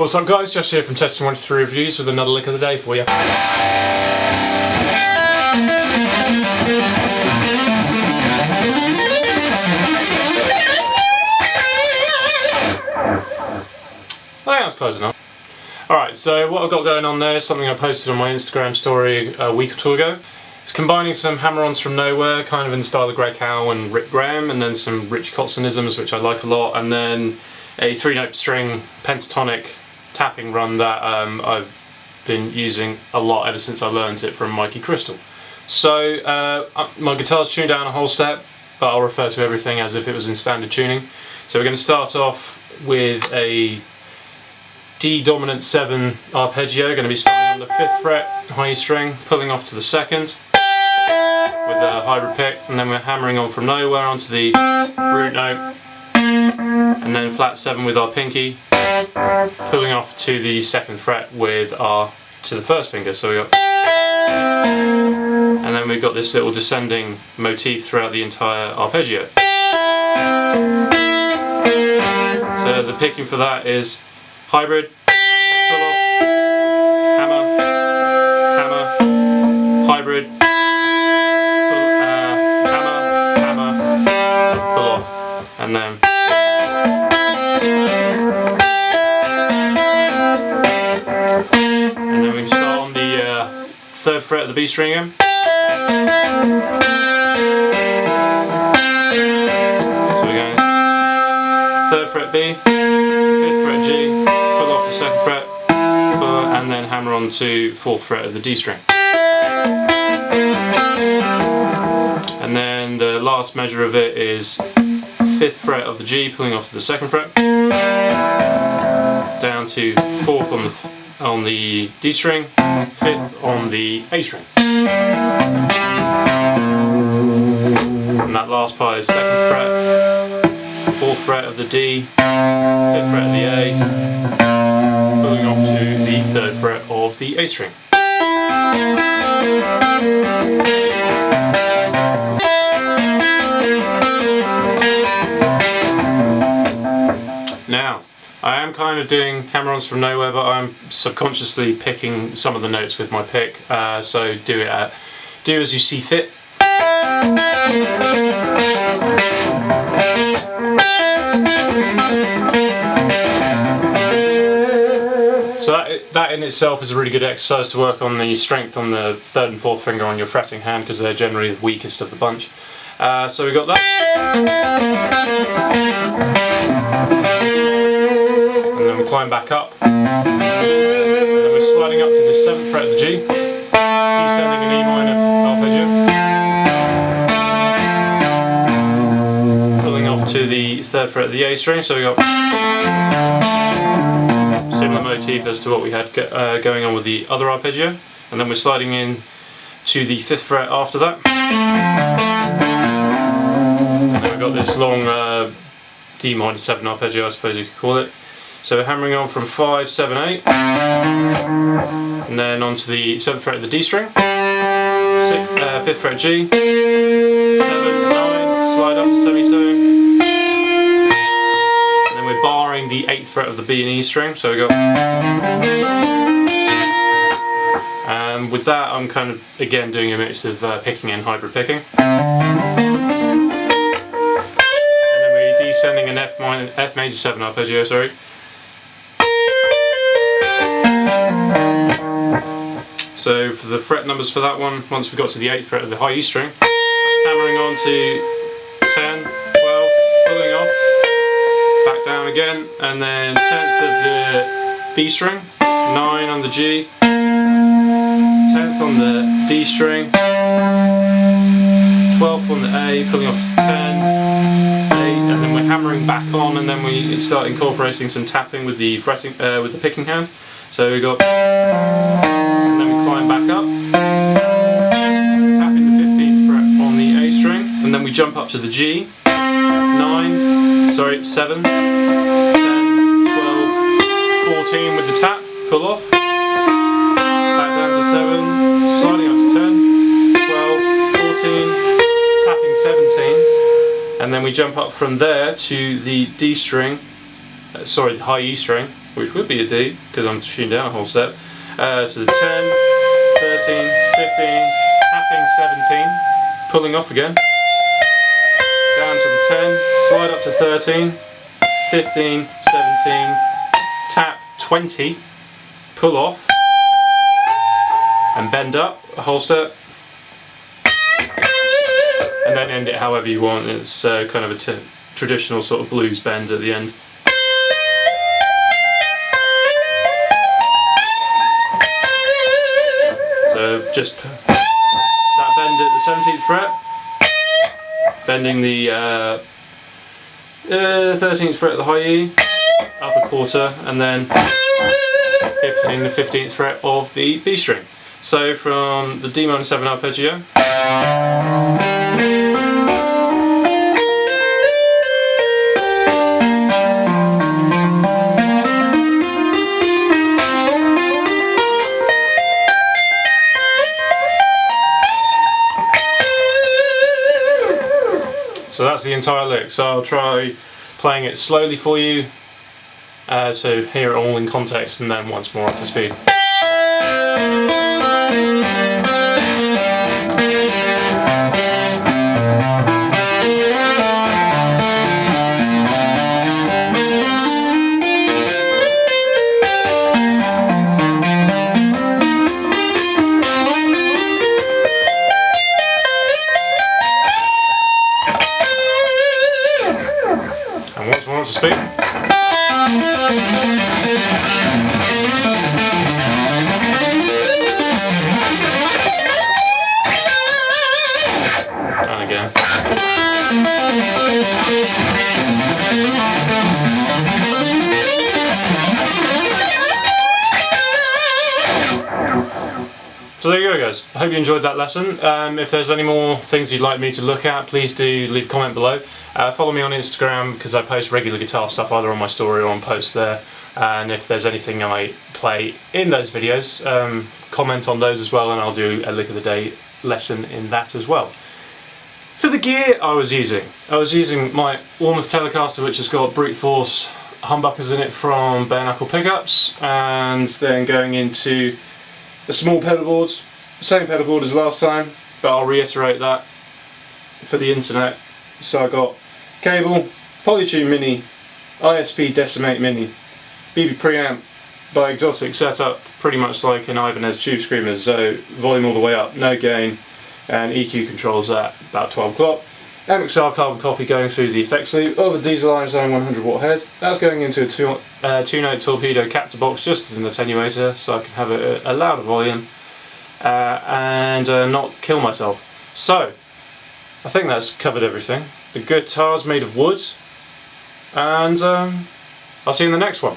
What's up guys, Josh here from Testing 1 to 3 Reviews with another lick of the day for you. I think that's close enough. Alright, so what I've got going on there is something I posted on my Instagram story a week or two ago. It's combining some hammer-ons from nowhere, kind of in the style of Greg Howe and Rick Graham, and then some Richie Kotzenisms, which I like a lot, and then a 3-note string pentatonic tapping run that I've been using a lot ever since I learned it from Micky Crystal. So my guitar's tuned down a whole step, but I'll refer to everything as if it was in standard tuning. So we're going to start off with a D dominant 7 arpeggio. Going to be starting on the 5th fret high E string, pulling off to the 2nd with a hybrid pick, and then we're hammering on from nowhere onto the root note, and then flat 7 with our pinky, pulling off to the 2nd fret with our to the 1st finger. So we got, and then we've got this little descending motif throughout the entire arpeggio. So the picking for that is hybrid, pull off, hammer, hammer, hybrid, hammer, hammer, pull off, and then we start on the 3rd fret of the B string again. So we're going 3rd fret B, 5th fret G, pull off to 2nd fret, and then hammer on to 4th fret of the D string. And then the last measure of it is 5th fret of the G, pulling off to the 2nd fret, down to 4th on the D string, 5th on the A string. And that last part is 2nd fret, 4th fret of the D, 5th fret of the A, pulling off to the 3rd fret of the A string. Now, I am kind of doing hammer-ons from nowhere, but I'm subconsciously picking some of the notes with my pick, so do as you see fit. So that in itself is a really good exercise to work on the strength on the 3rd and 4th finger on your fretting hand, because they're generally the weakest of the bunch. So we got that. And then we climb back up, and then we're sliding up to the 7th fret of the G, descending an E minor arpeggio, pulling off to the 3rd fret of the A string. So we got similar motif as to what we had going on with the other arpeggio, and then we're sliding in to the 5th fret after that, and then we've got this long D minor 7 arpeggio, I suppose you could call it. So we're hammering on from 5, 7, 8, and then onto the 7th fret of the D string, 5th fret G, 7, 9, slide up to semitone, and then we're barring the 8th fret of the B and E string. So we got, and with that I'm kind of again doing a mix of picking and hybrid picking. And then we're descending an F major 7 arpeggio, sorry. So for the fret numbers for that one, once we got to the 8th fret of the high E string, hammering on to 10, 12, pulling off, back down again, and then 10th of the B string, 9 on the G, 10th on the D string, 12th on the A, pulling off to 10, 8, and then we're hammering back on, and then we start incorporating some tapping with the fretting, with the picking hand. So we got, and then we climb back up, tapping the 15th fret on the A string, and then we jump up to the G, 7, 10, 12, 14 with the tap, pull off, back down to 7, sliding up to 10, 12, 14, tapping 17, and then we jump up from there to the D string, the high E string, which would be a D because I'm tuned down a whole step, to the 10, 13, 15, tapping 17, pulling off again, down to the 10, slide up to 13, 15, 17, tap 20, pull off, and bend up a whole step, and then end it however you want. It's kind of a traditional sort of blues bend at the end. So just that bend at the 17th fret, bending the 13th fret at the high E, up a quarter, and then hitting the 15th fret of the B string. So from the D minor 7 arpeggio, so that's the entire lick. So I'll try playing it slowly for you, so hear it all in context, and then once more up to speed. And once more up to speed. And again. So there you go, guys. I hope you enjoyed that lesson. If there's any more things you'd like me to look at, please do leave a comment below. Follow me on Instagram because I post regular guitar stuff either on my story or on posts there. And if there's anything I play in those videos, comment on those as well, and I'll do a lick of the day lesson in that as well. For the gear I was using my Warmouth Telecaster, which has got brute force humbuckers in it from bare knuckle pickups, and then going into the small pedal boards, same pedal board as last time, but I'll reiterate that for the internet. So I got cable, Polytune Mini, ISP Decimate Mini, BB preamp by Exotic, set up pretty much like an Ibanez Tube Screamer, so volume all the way up, no gain, and EQ controls at about 12 o'clock. MXR carbon copy going through the effects loop of a diesel Einstein 100 watt head. That's going into a two-note torpedo capture box just as an attenuator, so I can have a louder volume and not kill myself. So I think that's covered everything. The guitar's made of wood, and I'll see you in the next one.